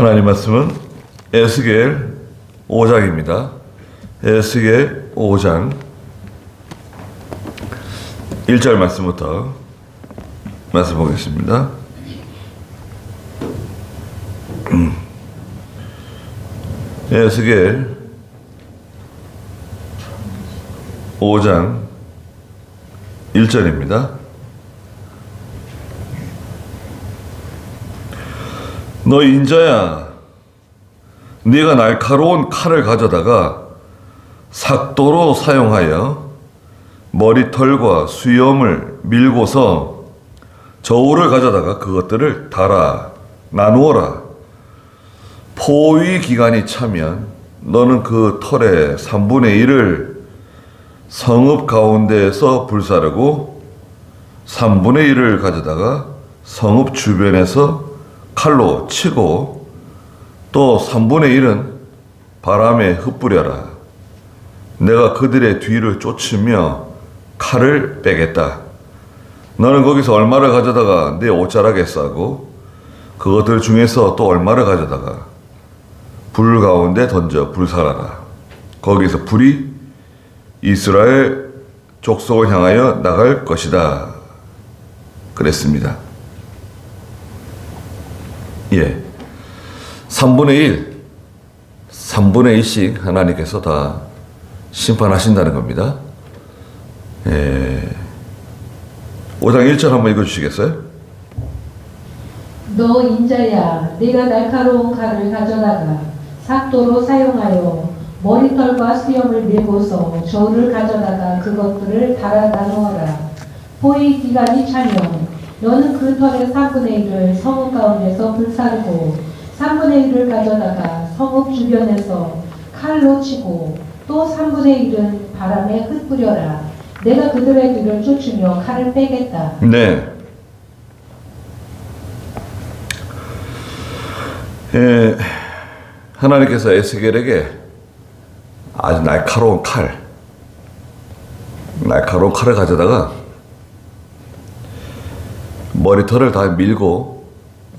하나님 말씀은 에스겔 5장입니다. 에스겔 5장 1절 말씀부터 말씀 보겠습니다. 에스겔 5장 1절입니다. 너 인자야, 네가 날카로운 칼을 가져다가 삭도로 사용하여 머리털과 수염을 밀고서 저울을 가져다가 그것들을 달아 나누어라. 포위 기간이 차면 너는 그 털의 3분의 1을 성읍 가운데에서 불사르고 3분의 1을 가져다가 성읍 주변에서 칼로 치고 또 3분의 1은 바람에 흩뿌려라. 내가 그들의 뒤를 쫓으며 칼을 빼겠다. 너는 거기서 얼마를 가져다가 내 옷자락에 싸고 그것들 중에서 또 얼마를 가져다가 불 가운데 던져 불살아라. 거기서 불이 이스라엘 족속을 향하여 나갈 것이다. 그랬습니다. 3분의 1씩 하나님께서 다 심판하신다는 겁니다. 5장 1절 한번 읽어주시겠어요? 너 인자야, 네가 날카로운 칼을 가져다가 삭도로 사용하여 머리털과 수염을 밀고서 저울을 가져다가 그것들을 달아 나누어라. 포위 기간이 차면 너는 그 털의 3분의 1을 성읍 가운데서 불사르고 3분의 1을 가져다가 성읍 주변에서 칼로 치고 또 3분의 1은 바람에 흩뿌려라. 내가 그들의 뒤를 쫓으며 칼을 빼겠다. 네. 하나님께서 에스겔에게 아주 날카로운 칼을 가져다가 머리털을 다 밀고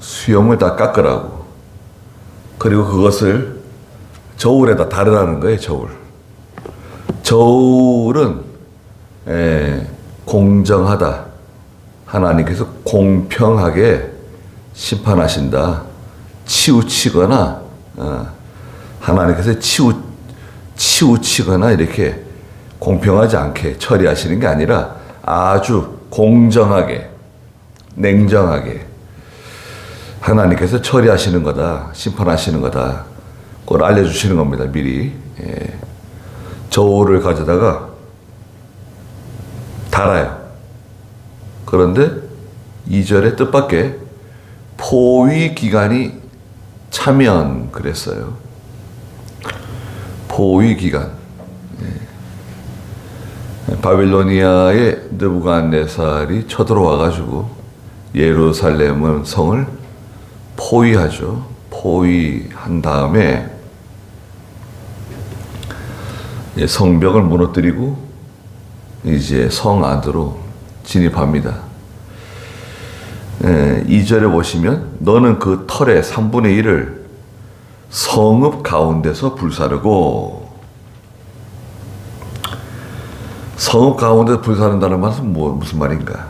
수염을 다 깎으라고, 그리고 그것을 저울에다 달으라는 거예요. 저울은 공정하다, 하나님께서 공평하게 심판하신다, 치우치거나 하나님께서 치우치거나 이렇게 공평하지 않게 처리하시는 게 아니라 아주 공정하게, 냉정하게 하나님께서 처리하시는 거다, 심판하시는 거다, 그걸 알려주시는 겁니다. 미리. 저울을 가져다가 달아요. 그런데 2절의 뜻밖의 포위 기간이 차면 그랬어요. 포위 기간. 바빌로니아의 느부갓네살이 쳐들어와가지고 예루살렘 성을 포위하죠. 포위한 다음에 성벽을 무너뜨리고 이제 성 안으로 진입합니다. 2절에 보시면 너는 그 털의 3분의 1을 성읍 가운데서 불사르고, 성읍 가운데서 불사른다는 말은 무슨 말인가?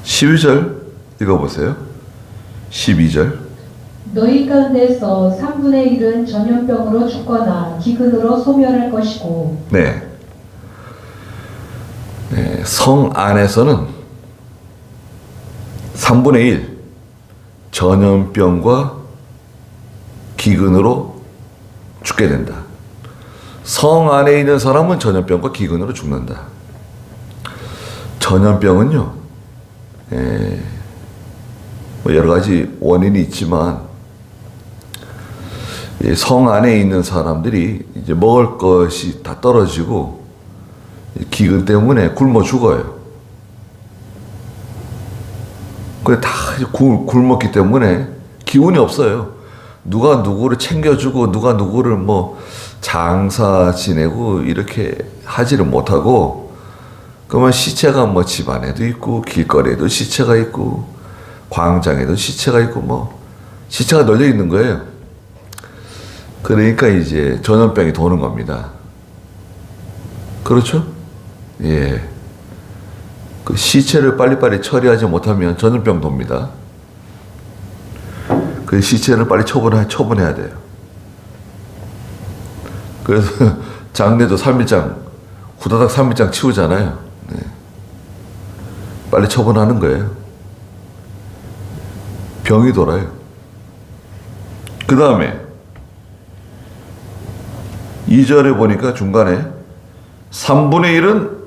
12절 읽어보세요. 12절. 너희 가운데서 3분의 1은 전염병으로 죽거나 기근으로 소멸할 것이고. 성 안에서는 3분의 1 전염병과 기근으로 죽게 된다. 성 안에 있는 사람은 전염병과 기근으로 죽는다. 전염병은요, 여러 가지 원인이 있지만 성 안에 있는 사람들이 이제 먹을 것이 다 떨어지고 기근 때문에 굶어 죽어요. 그래 다 굶었기 때문에 기운이 없어요. 누가 누구를 챙겨주고 누가 누구를 뭐 장사 지내고 이렇게 하지를 못하고, 그러면 시체가 뭐 집안에도 있고 길거리에도 시체가 있고 광장에도 시체가 있고 뭐 시체가 널려 있는 거예요. 그러니까 이제 전염병이 도는 겁니다. 그렇죠? 예. 그 시체를 빨리빨리 처리하지 못하면 전염병 돕니다. 그 시체를 빨리 처분해야 돼요. 그래서 장례도 3일장, 후다닥 3일장 치우잖아요. 네. 빨리 처분하는 거예요. 병이 돌아요. 그 다음에 2절에 보니까 중간에 3분의 1은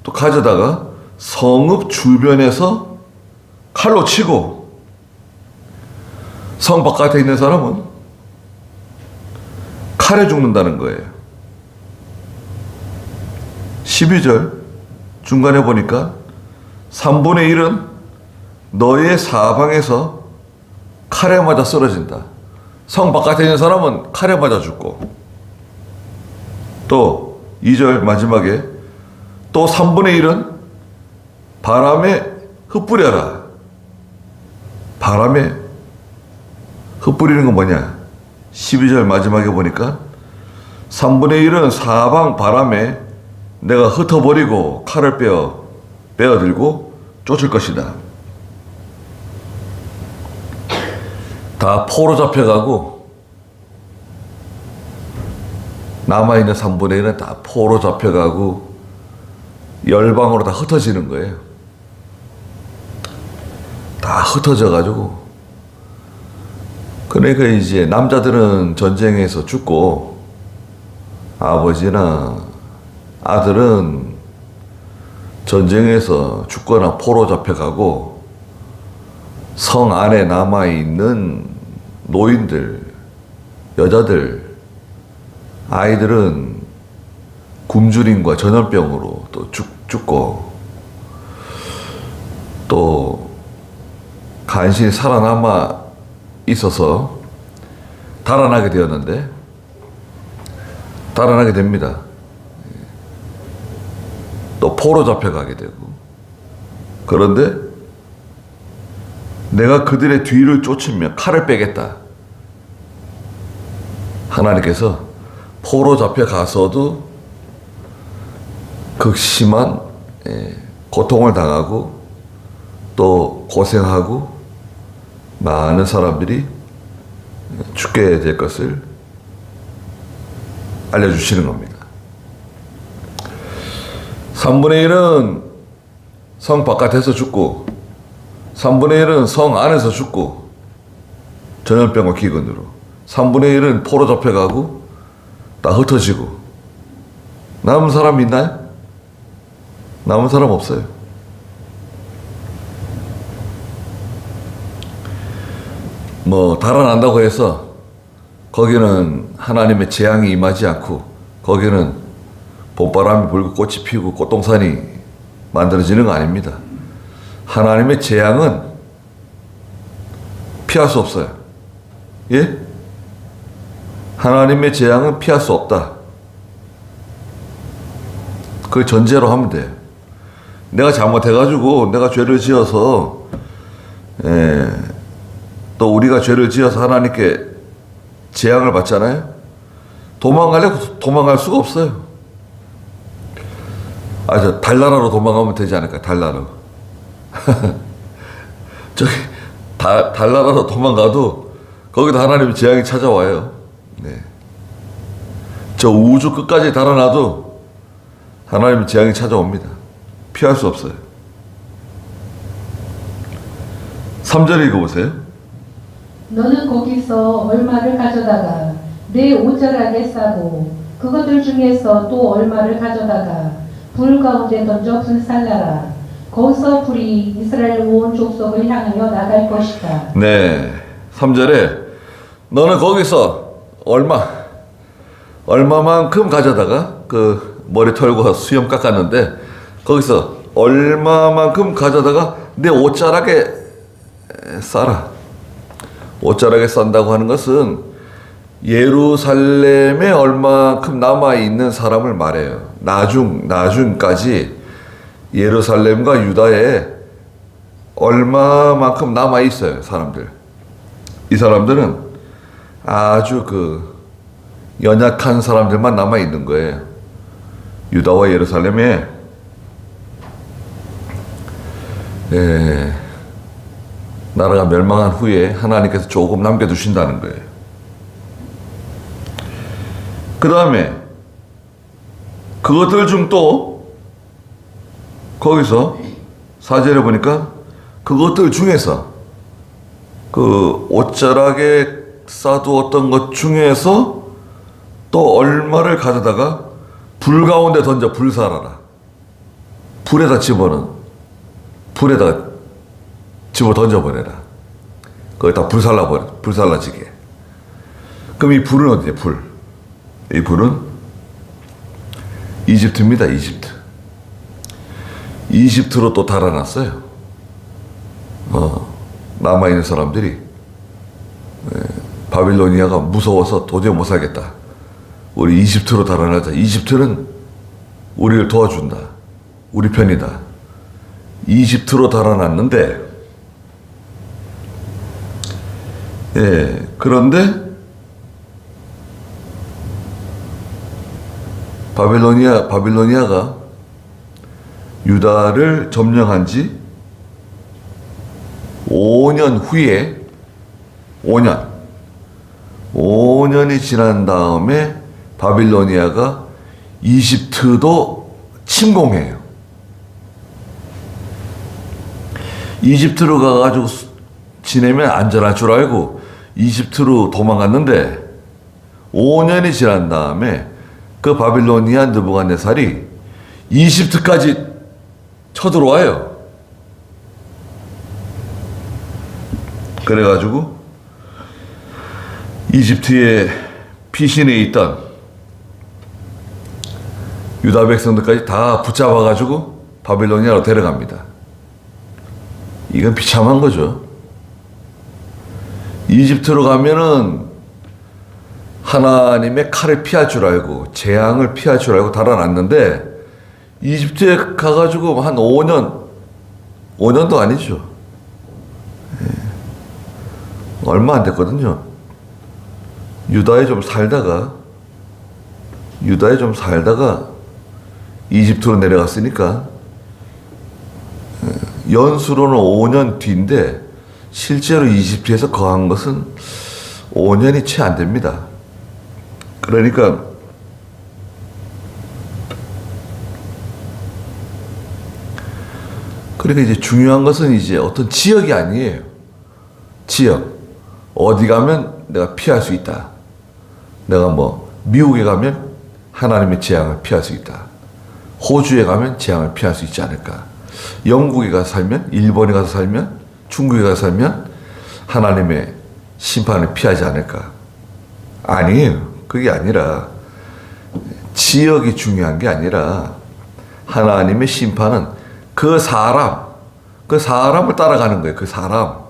또 가져다가 성읍 주변에서 칼로 치고, 성 바깥에 있는 사람은 칼에 죽는다는 거예요. 12절 중간에 보니까 3분의 1은 너의 사방에서 칼에 맞아 쓰러진다. 성 바깥에 있는 사람은 칼에 맞아 죽고, 또 2절 마지막에 또 3분의 1은 바람에 흩뿌려라. 바람에 흩뿌리는 건 뭐냐? 12절 마지막에 보니까 3분의 1은 사방 바람에 내가 흩어버리고 칼을 빼어들고 쫓을 것이다. 다 포로 잡혀가고 남아있는 3분의 1은 다 포로 잡혀가고 열방으로 다 흩어지는 거예요. 다 흩어져가지고, 그러니까 이제 남자들은 전쟁에서 죽고 아버지나 아들은 전쟁에서 죽거나 포로 잡혀가고, 성 안에 남아있는 노인들, 여자들, 아이들은 굶주림과 전염병으로 또 죽고, 또 간신히 살아남아 있어서 달아나게 되었는데, 달아나게 됩니다. 또 포로 잡혀가게 되고. 그런데 내가 그들의 뒤를 쫓으며 칼을 빼겠다. 하나님께서 포로 잡혀가서도 극심한 고통을 당하고 또 고생하고 많은 사람들이 죽게 될 것을 알려주시는 겁니다. 3분의 1은 성 바깥에서 죽고 3분의 1은 성 안에서 죽고, 전염병과 기근으로 3분의 1은 포로 잡혀가고 다 흩어지고. 남은 사람 있나요? 남은 사람 없어요. 뭐 달아난다고 해서 거기는 하나님의 재앙이 임하지 않고, 거기는 봄바람이 불고 꽃이 피고 꽃동산이 만들어지는 거 아닙니다. 하나님의 재앙은 피할 수 없어요. 예? 하나님의 재앙은 피할 수 없다. 그걸 전제로 하면 돼요. 내가 잘못해가지고 내가 죄를 지어서, 또 우리가 죄를 지어서 하나님께 재앙을 받잖아요. 도망가려고 도망갈 수가 없어요. 저 달나라로 도망가면 되지 않을까? 달나라. 저기 달나라로 도망가도 거기도 하나님의 재앙이 찾아와요. 네. 저 우주 끝까지 달아나도 하나님의 재앙이 찾아옵니다. 피할 수 없어요. 3절 읽어보세요. 너는 거기서 얼마를 가져다가 내 옷자락에 싸고 그것들 중에서 또 얼마를 가져다가 불 가운데 던져 불살라라. 거기서 불이 이스라엘 온 족속을 향하여 나갈 것이다. 네, 3절에 너는 거기서 얼마만큼 가져다가, 그 머리 털고 수염 깎았는데 거기서 얼마만큼 가져다가 내 옷자락에 싸라. 옷자락에 싼다고 하는 것은 예루살렘에 얼마큼 남아있는 사람을 말해요. 나중까지 예루살렘과 유다에 얼마만큼 남아있어요, 사람들. 이 사람들은 아주 그 연약한 사람들만 남아 있는 거예요. 유다와 예루살렘에 나라가 멸망한 후에 하나님께서 조금 남겨두신다는 거예요. 그 다음에 그것들 중 또 거기서 4절에 보니까 그것들 중에서 그 옷자락에 싸두었던 것 중에서 또 얼마를 가져다가 불 가운데 던져 불살아라. 불에다 집어 던져버려라. 거기다 불살라지게. 그럼 이 불은 어디냐? 이 불은 이집트입니다. 이집트로 또 달아났어요. 남아있는 사람들이 바빌로니아가 무서워서 도저히 못 살겠다. 우리 이집트로 달아나자. 이집트는 우리를 도와준다. 우리 편이다. 이집트로 달아났는데 그런데 바빌로니아가 유다를 점령한 지 5년 후에 5년이 지난 다음에 바빌로니아가 이집트도 침공해요. 이집트로 가가지고 지내면 안전할 줄 알고 이집트로 도망갔는데 5년이 지난 다음에 그 바빌로니아 느부갓네살이 이집트까지 쳐들어와요. 그래가지고 이집트의 피신에 있던 유다 백성들까지 다 붙잡아가지고 바빌로니아로 데려갑니다. 이건 비참한 거죠. 이집트로 가면은 하나님의 칼을 피할 줄 알고 재앙을 피할 줄 알고 달아났는데 이집트에 가가지고 한 5년도 아니죠. 얼마 안 됐거든요. 유다에 좀 살다가 이집트로 내려갔으니까 연수로는 5년 뒤인데 실제로 이집트에서 거한 것은 5년이 채 안 됩니다. 그러니까 이제 중요한 것은 이제 어떤 지역이 아니에요. 지역. 어디 가면 내가 피할 수 있다. 내가 뭐 미국에 가면 하나님의 재앙을 피할 수 있다. 호주에 가면 재앙을 피할 수 있지 않을까. 영국에 가서 살면, 일본에 가서 살면, 중국에 가서 살면 하나님의 심판을 피하지 않을까. 아니에요. 그게 아니라 지역이 중요한 게 아니라 하나님의 심판은 그 사람을 따라가는 거예요. 그 사람.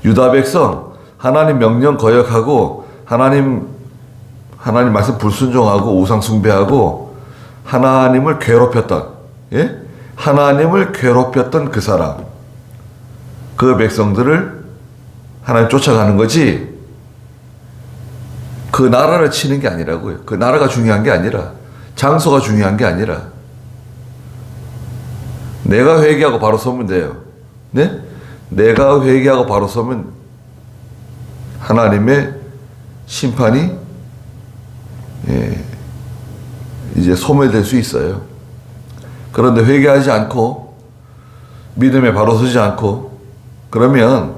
유다 백성 하나님 명령 거역하고 하나님 말씀 불순종하고 우상 숭배하고 하나님을 괴롭혔던 그 사람, 그 백성들을 하나님 쫓아가는 거지. 그 나라를 치는 게 아니라고요. 그 나라가 중요한 게 아니라, 장소가 중요한 게 아니라, 내가 회개하고 바로 서면 돼요. 네? 내가 회개하고 바로 서면 하나님의 심판이 이제 소멸될 수 있어요. 그런데 회개하지 않고 믿음에 바로 서지 않고 그러면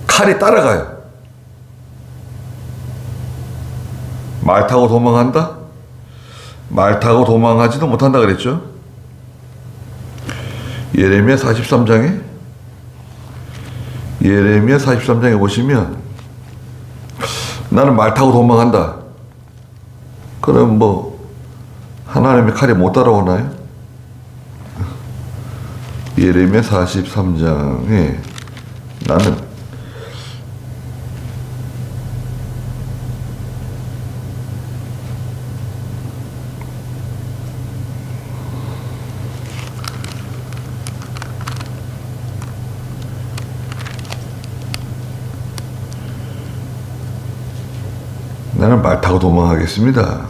칼이 따라가요. 말 타고 도망한다? 말 타고 도망하지도 못한다 그랬죠? 예레미야 43장에 보시면 나는 말 타고 도망한다. 그럼 뭐 하나님의 칼이 못 따라오나요? 예레미야 43장에 나는 나는 말 타고 도망하겠습니다.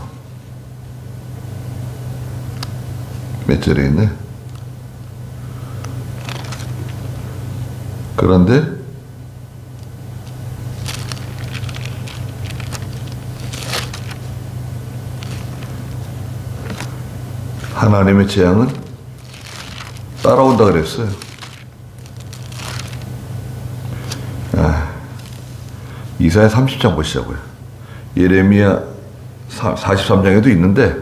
몇 절에 있네. 그런데 하나님의 재앙은 따라온다 그랬어요. 이사야 30장 보시자고요. 예레미야 43장에도 있는데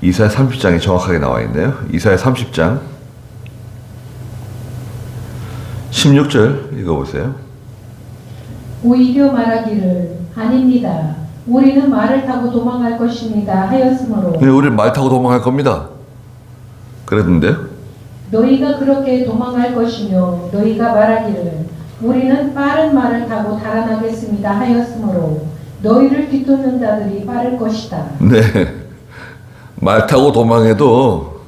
이사야 30장이 정확하게 나와 있네요. 이사야 30장 16절 읽어보세요. 오히려 말하기를 아닙니다. 우리는 말을 타고 도망할 것입니다 하였으므로 네, 우리는 말 타고 도망할 겁니다. 그랬는데 너희가 그렇게 도망할 것이며 너희가 말하기를 우리는 빠른 말을 타고 달아나겠습니다 하였으므로 너희를 뒤쫓는 자들이 빠를 것이다. 네, 말 타고 도망해도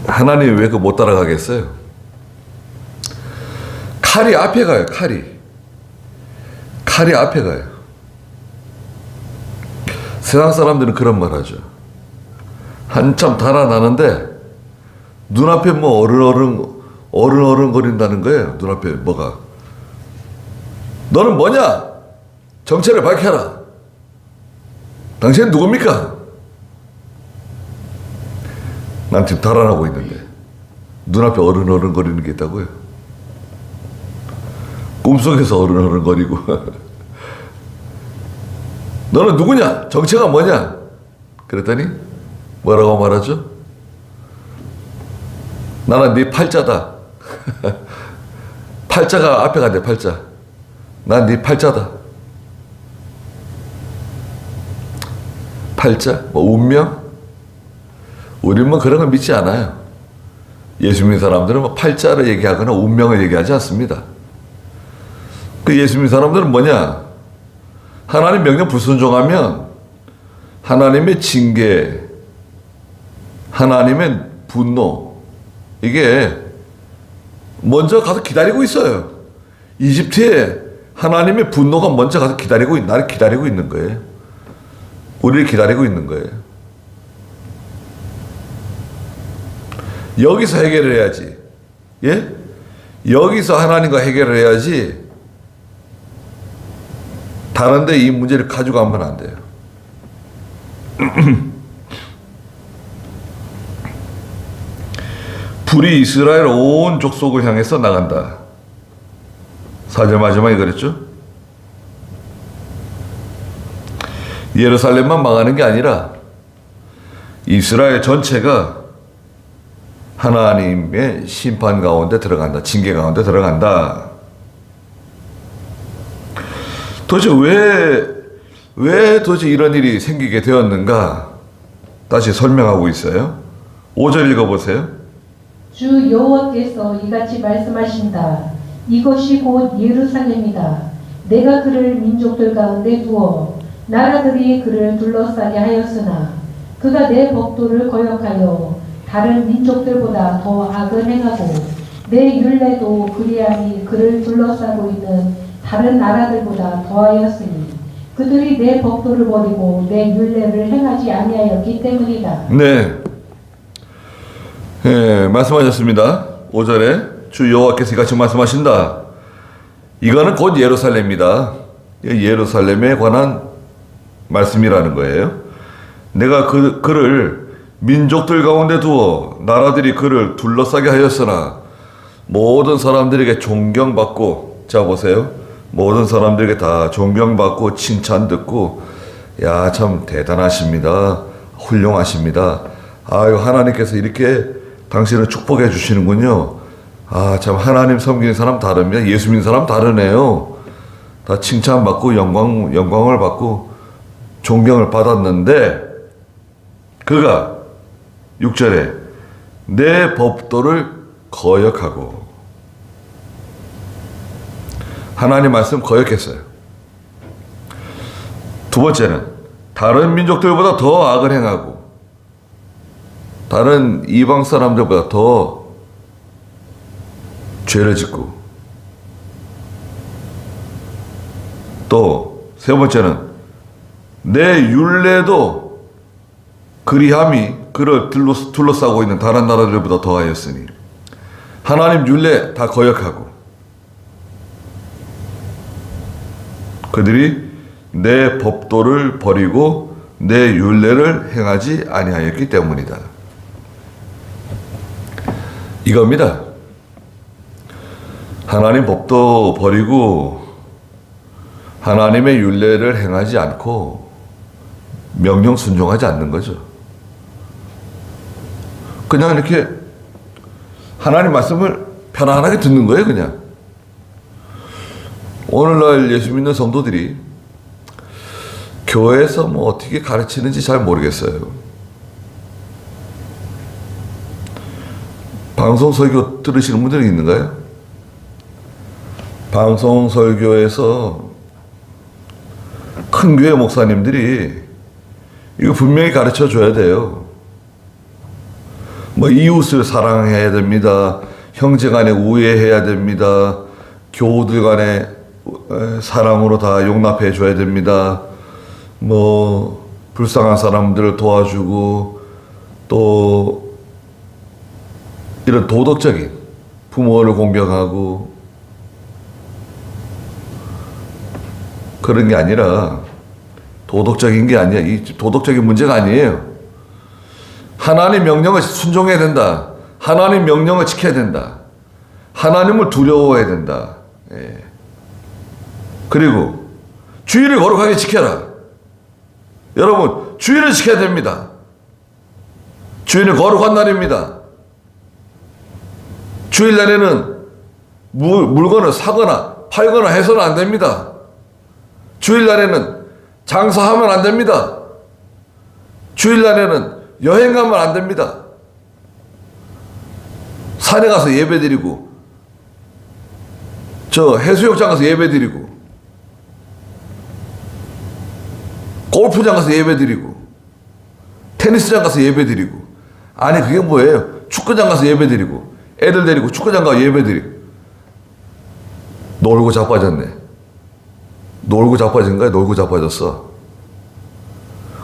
하나님 왜 그 못 따라가겠어요? 칼이 앞에 가요. 칼이 앞에 가요. 세상 사람들은 그런 말 하죠. 한참 달아나는데 눈앞에 뭐 어른 거린다는 거예요. 눈앞에 뭐가. 너는 뭐냐? 정체를 밝혀라. 당신은 누굽니까? 난 지금 달아나고 있는데 눈앞에 어른 거리는 게 있다고요. 꿈속에서 어른 거리고 너는 누구냐? 정체가 뭐냐? 그랬더니 뭐라고 말하죠? 나는 네 팔자다. 팔자가 앞에 간대. 팔자. 난 네 팔자다. 팔자? 뭐 운명? 우리는 뭐 그런 걸 믿지 않아요. 예수 믿는 사람들은 뭐 팔자를 얘기하거나 운명을 얘기하지 않습니다. 그 예수 믿는 사람들은 뭐냐? 하나님 명령 불순종하면 하나님의 징계, 하나님의 분노, 이게 먼저 가서 기다리고 있어요. 이집트에 하나님의 분노가 먼저 가서 나를 기다리고 있는 거예요. 우리를 기다리고 있는 거예요. 여기서 해결을 해야지. 예? 여기서 하나님과 해결을 해야지. 다른데 이 문제를 가져가면 안 돼요. 불이 이스라엘 온 족속을 향해서 나간다. 4절 마지막에 그랬죠? 예루살렘만 망하는 게 아니라 이스라엘 전체가 하나님의 심판 가운데 들어간다. 징계 가운데 들어간다. 도대체 왜 도대체 이런 일이 생기게 되었는가? 다시 설명하고 있어요. 5절 읽어보세요. 주 여호와께서 이같이 말씀하신다. 이것이 곧 예루살렘이다. 내가 그를 민족들 가운데 두어 나라들이 그를 둘러싸게 하였으나 그가 내 법도를 거역하여 다른 민족들보다 더 악을 행하고 내 율례도 그리함이 그를 둘러싸고 있는 다른 나라들보다 더하였으니 그들이 내 법도를 버리고 내 율례를 행하지 아니하였기 때문이다. 네. 예, 말씀하셨습니다. 5절에 주 여호와께서 이같이 말씀하신다. 이거는 곧 예루살렘이다. 예루살렘에 관한 말씀이라는 거예요. 내가 그를 민족들 가운데 두어 나라들이 그를 둘러싸게 하였으나 모든 사람들에게 존경받고, 자 보세요. 모든 사람들에게 다 존경받고 칭찬 듣고, 야, 참 대단하십니다. 훌륭하십니다. 아유, 하나님께서 이렇게 당신을 축복해 주시는군요. 아, 참 하나님 섬기는 사람 다릅니다. 예수 믿는 사람 다르네요. 다 칭찬받고 영광을 받고 존경을 받았는데 그가 6절에 내 법도를 거역하고, 하나님 말씀 거역했어요. 두 번째는 다른 민족들보다 더 악을 행하고 다른 이방 사람들보다 더 죄를 짓고 또 세 번째는 내 율례도 그리함이 그를 둘러싸고 있는 다른 나라들보다 더하였으니 하나님 율례 다 거역하고 그들이 내 법도를 버리고 내 율례를 행하지 아니하였기 때문이다. 이겁니다. 하나님 법도 버리고 하나님의 율례를 행하지 않고 명령 순종하지 않는 거죠. 그냥 이렇게 하나님 말씀을 편안하게 듣는 거예요, 그냥. 오늘날 예수 믿는 성도들이 교회에서 뭐 어떻게 가르치는지 잘 모르겠어요. 방송 설교 들으시는 분들이 있는가요? 방송 설교에서 큰 교회 목사님들이 이거 분명히 가르쳐 줘야 돼요. 뭐 이웃을 사랑해야 됩니다. 형제 간에 우애해야 됩니다. 교우들 간에 사랑으로 다 용납해 줘야 됩니다. 뭐 불쌍한 사람들을 도와주고 또 이런 도덕적인 부모를 공경하고 그런 게 아니라 도덕적인 게 아니야. 이 도덕적인 문제가 아니에요. 하나님 명령을 순종해야 된다. 하나님 명령을 지켜야 된다. 하나님을 두려워해야 된다. 예. 그리고 주일을 거룩하게 지켜라. 여러분, 주일을 지켜야 됩니다. 주일은 거룩한 날입니다. 주일날에는 물건을 사거나 팔거나 해서는 안 됩니다. 주일날에는 장사하면 안 됩니다. 주일날에는 여행 가면 안 됩니다. 산에 가서 예배 드리고 저 해수욕장 가서 예배 드리고 골프장 가서 예배 드리고 테니스장 가서 예배 드리고 아니 그게 뭐예요? 축구장 가서 예배 드리고 애들 데리고 축구장 가서 예배 드리고 놀고 자빠졌네. 놀고 자빠진 거야? 놀고 자빠졌어.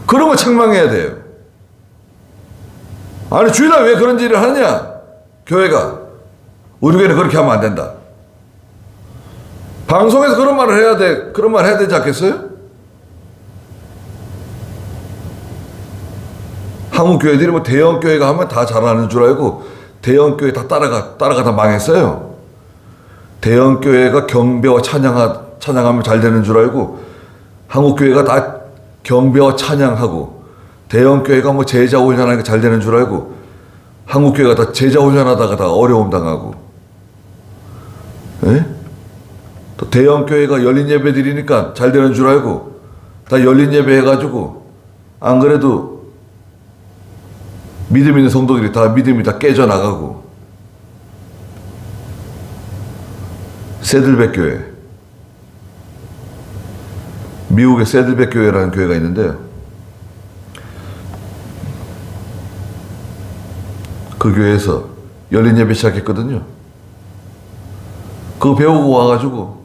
그런 거 책망해야 돼요. 아니 주일날 왜 그런 일을 하느냐? 교회가 우리 교회는 그렇게 하면 안 된다. 방송에서 그런 말을 해야 돼. 그런 말 해야 되지 않겠어요? 한국 교회들이 뭐 대형 교회가 하면 다 잘하는 줄 알고 대형 교회 다 따라가 다 망했어요. 대형 교회가 경배와 찬양하면 잘 되는 줄 알고 한국 교회가 다 경배와 찬양하고 대형 교회가 뭐 제자 훈련하니까 잘 되는 줄 알고 한국 교회가 다 제자 훈련하다가 다 어려움 당하고, 예? 또 대형 교회가 열린 예배 드리니까 잘 되는 줄 알고 다 열린 예배 해가지고 안 그래도 믿음 있는 성도들이 다 믿음이 다 깨져나가고. 세들백 교회, 미국의 세들백 교회라는 교회가 있는데요. 그 교회에서 열린 예배 시작했거든요. 그거 배우고 와가지고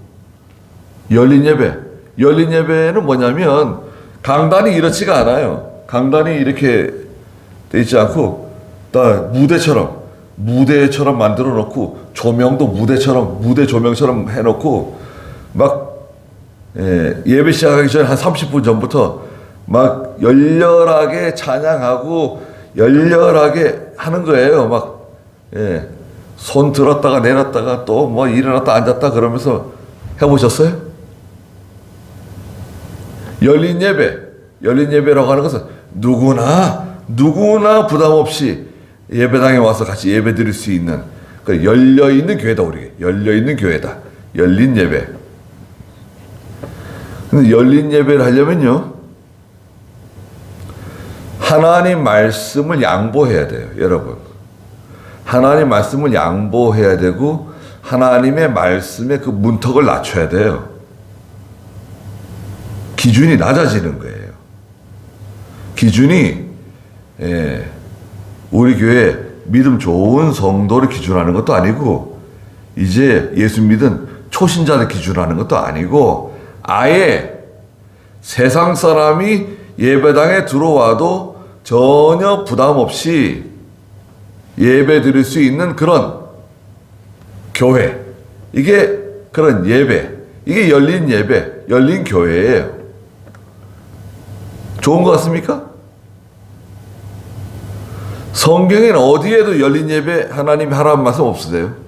열린 예배는 뭐냐면 강단이 이렇지가 않아요. 강단이 이렇게 돼 있지 않고 다 무대처럼 만들어 놓고 조명도 무대 조명처럼 해놓고 막 예배 시작하기 전에 한 30분 전부터 막 열렬하게 찬양하고 열렬하게 하는 거예요. 막 손 들었다가 내놨다가 또 뭐 일어났다 앉았다 그러면서 해보셨어요? 열린 예배라고 하는 것은 누구나 부담 없이 예배당에 와서 같이 예배 드릴 수 있는 그 열려있는 교회다. 우리 열려있는 교회다. 열린 예배. 근데 열린 예배를 하려면요 하나님 말씀을 양보해야 돼요. 여러분, 하나님 말씀을 양보해야 되고 하나님의 말씀의 그 문턱을 낮춰야 돼요. 기준이 낮아지는 거예요. 기준이 우리 교회 믿음 좋은 성도를 기준하는 것도 아니고 이제 예수 믿은 초신자를 기준하는 것도 아니고 아예 세상 사람이 예배당에 들어와도 전혀 부담 없이 예배 드릴 수 있는 그런 교회. 이게 그런 예배. 이게 열린 예배, 열린 교회예요. 좋은 것 같습니까? 성경에는 어디에도 열린 예배 하나님이 하라는 말씀 없으세요?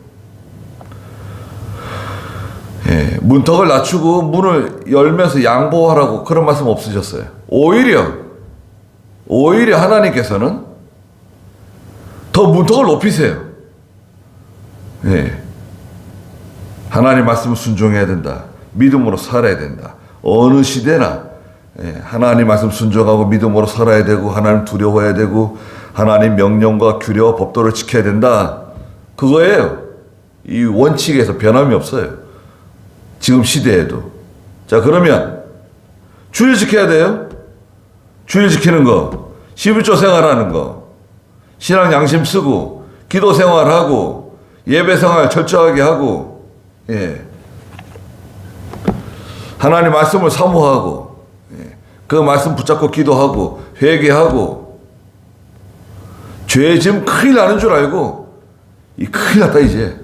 예, 문턱을 낮추고 문을 열면서 양보하라고 그런 말씀 없으셨어요. 오히려 하나님께서는 더 문턱을 높이세요. 예. 하나님 말씀을 순종해야 된다. 믿음으로 살아야 된다. 어느 시대나 하나님 말씀 순종하고 믿음으로 살아야 되고 하나님 두려워해야 되고 하나님 명령과 규례와 법도를 지켜야 된다. 그거예요. 이 원칙에서 변함이 없어요. 지금 시대에도. 자, 그러면 주일 지켜야 돼요. 주일 지키는 거, 11조 생활하는 거, 신앙 양심 쓰고 기도 생활하고 예배 생활 철저하게 하고, 예. 하나님 말씀을 사모하고, 예. 그 말씀 붙잡고 기도하고 회개하고, 죄 지금 큰일 나는 줄 알고, 이 큰일 났다 이제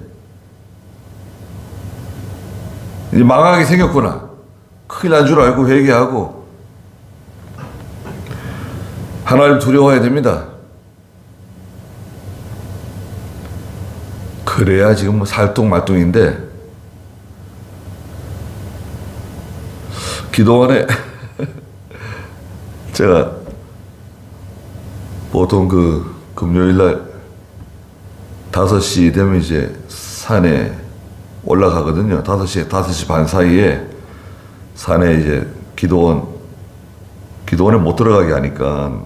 망하게 생겼구나. 큰일 난 줄 알고 회개하고 하나님 두려워해야 됩니다. 그래야 지금 뭐 살뚱말뚱인데, 기도원에 제가 보통 그 금요일날 5시 되면 이제 산에 올라가거든요. 5시 반 사이에 산에 이제 기도원에 못 들어가게 하니까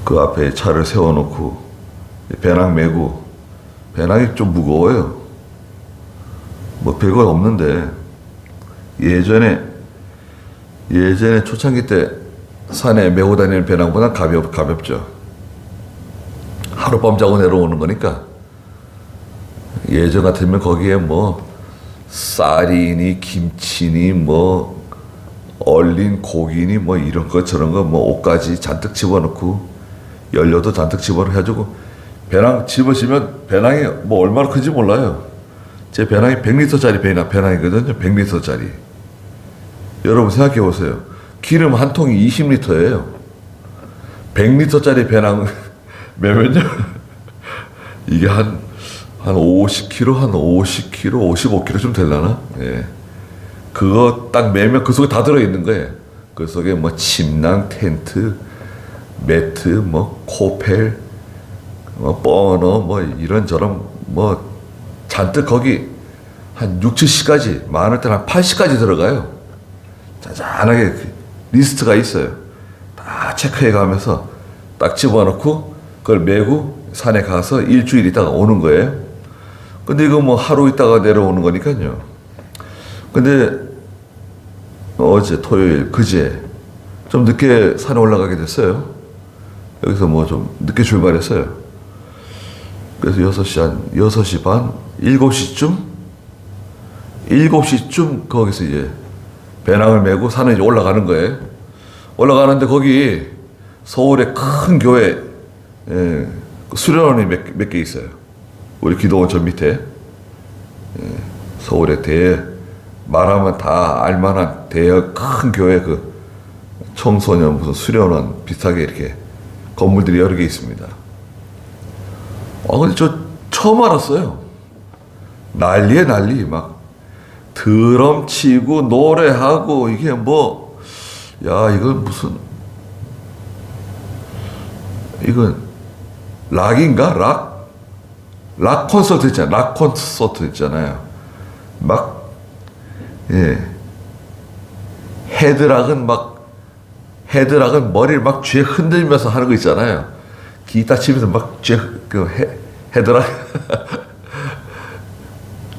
그 앞에 차를 세워놓고 배낭 메고, 배낭이 좀 무거워요. 뭐 별거 없는데 예전에 초창기 때 산에 메고 다니는 배낭보다 가볍죠. 하룻밤 자고 내려오는 거니까. 예전 같으면 거기에 뭐 쌀이니 김치니 뭐 얼린 고기니 뭐 이런 거 저런 거 뭐 옷까지 잔뜩 집어넣고 연료도 잔뜩 집어넣어 가지고 배낭 집으시면 배낭이 뭐 얼마나 큰지 몰라요. 제 배낭이 100리터짜리 배낭이거든요. 100리터짜리. 여러분 생각해 보세요. 기름 한 통이 20리터예요. 100리터짜리 배낭 매면요. 이게 한 50kg, 55kg 좀 되려나? 예. 그거 딱 매면 그 속에 다 들어있는 거예요. 그 속에 뭐 침낭, 텐트, 매트, 뭐 코펠, 뭐 버너, 뭐 이런저런 뭐 잔뜩 거기 한 6, 70까지, 많을 때는 한 80까지 들어가요. 잔잔하게 리스트가 있어요. 다 체크해 가면서 딱 집어넣고 그걸 메고 산에 가서 일주일 있다가 오는 거예요. 근데 이거 뭐 하루 있다가 내려오는 거니까요. 근데 어제 토요일 그제 좀 늦게 산에 올라가게 됐어요. 여기서 뭐 좀 늦게 출발했어요. 그래서 6시 반, 7시쯤 거기서 이제 배낭을 메고 산에 이제 올라가는 거예요. 올라가는데 거기 서울의 큰 교회, 수련원이 몇 개 있어요. 우리 기도원 저 밑에. 서울의 말하면 다 알만한 대여 큰 교회 그 청소년 무슨 수련원 비슷하게 이렇게 건물들이 여러 개 있습니다. 근데 저 처음 알았어요. 난리에 난리. 막 드럼 치고 노래하고 이게 뭐, 야, 이건 락인가? 락 콘서트 있잖아요. 막, 예. 헤드락은 머리를 막 쥐에 흔들면서 하는 거 있잖아요. 기타 치면서 막 헤드락.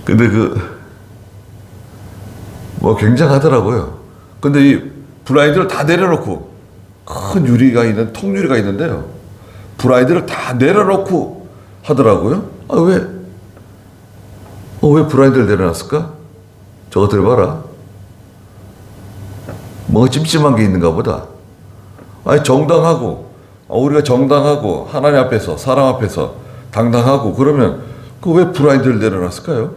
근데 뭐 굉장하더라고요. 근데 이 블라인드를 다 내려놓고, 큰 통유리가 있는데요. 블라인드를 다 내려놓고 하더라고요. 왜 블라인드를 내려놨을까? 저것들 봐라. 뭐 찜찜한 게 있는가 보다. 아니 정당하고 우리가 정당하고 하나님 앞에서 사람 앞에서 당당하고 그러면 그 왜 브라인드를 내려놨을까요?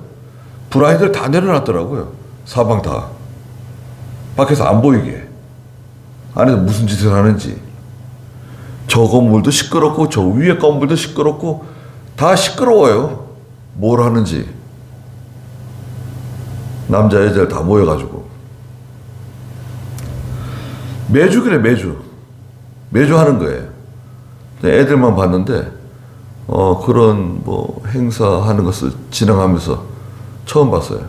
브라인드를 다 내려놨더라고요. 사방 다. 밖에서 안 보이게. 안에서 무슨 짓을 하는지. 저 건물도 시끄럽고 저 위에 건물도 시끄럽고 다 시끄러워요. 뭘 하는지. 남자 여자를 다 모여가지고. 매주 그래 매주. 매주 하는 거예요. 애들만 봤는데 그런 뭐 행사하는 것을 진행하면서 처음 봤어요.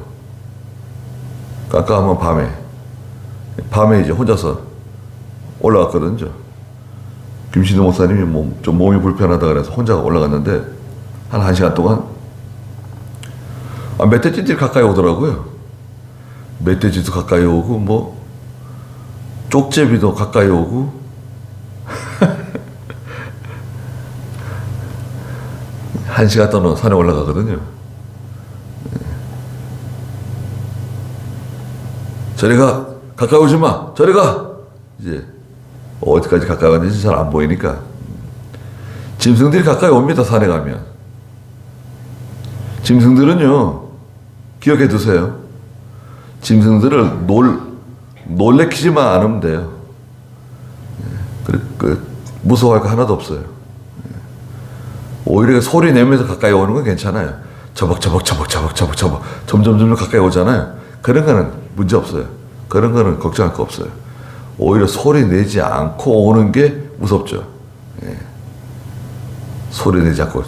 깜깜한 밤에 이제 혼자서 올라갔거든요. 김신우 목사님이 좀 몸이 불편하다 그래서 혼자 올라갔는데 한 1시간 동안 멧돼지들이 가까이 오더라고요. 멧돼지도 가까이 오고 뭐 쪽제비도 가까이 오고 1시간 동안 산에 올라가거든요. 저리 가! 가까이 오지 마! 저리 가! 이제 어디까지 가까이 왔는지 잘 안 보이니까. 짐승들이 가까이 옵니다, 산에 가면. 짐승들은요, 기억해 두세요. 짐승들을 놀래키지만 않으면 돼요. 무서워할 거 하나도 없어요. 오히려 소리 내면서 가까이 오는 건 괜찮아요. 저벅저벅 점점 가까이 오잖아요. 그런 거는 문제 없어요. 그런 거는 걱정할 거 없어요. 오히려 소리 내지 않고 오는 게 무섭죠. 예. 소리 내지 않고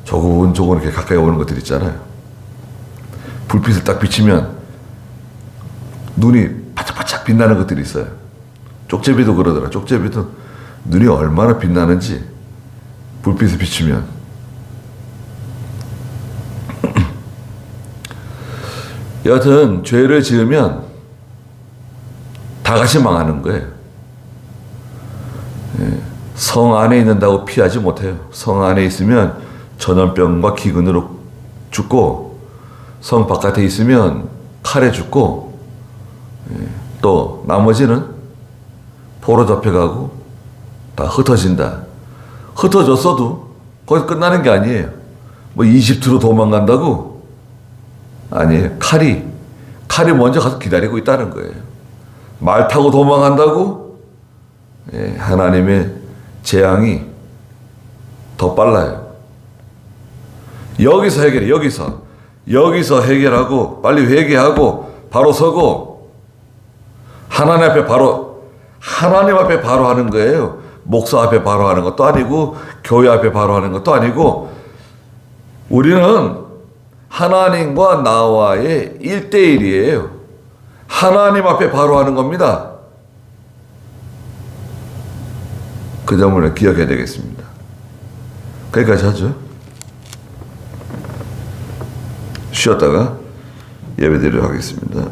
조곤조곤 이렇게 가까이 오는 것들 있잖아요. 불빛을 딱 비치면 눈이 바짝바짝 빛나는 것들이 있어요. 쪽제비도 그러더라. 쪽제비도 눈이 얼마나 빛나는지 불빛을 비추면. 여하튼 죄를 지으면 다 같이 망하는 거예요. 성 안에 있는다고 피하지 못해요. 성 안에 있으면 전염병과 기근으로 죽고, 성 바깥에 있으면 칼에 죽고, 또 나머지는 포로 잡혀가고 다 흩어진다. 흩어졌어도 거기서 끝나는 게 아니에요. 뭐 이집트로 도망간다고? 아니에요. 칼이 먼저 가서 기다리고 있다는 거예요. 말 타고 도망간다고? 예, 하나님의 재앙이 더 빨라요. 여기서 해결해. 여기서 해결하고 빨리 회개하고 바로 서고 하나님 앞에 바로 하는 거예요. 목사 앞에 바로 하는 것도 아니고 교회 앞에 바로 하는 것도 아니고 우리는 하나님과 나와의 1대1이에요. 하나님 앞에 바로 하는 겁니다. 그 점을 기억해야 되겠습니다. 거기까지 하죠. 쉬었다가 예배드리도록 하겠습니다.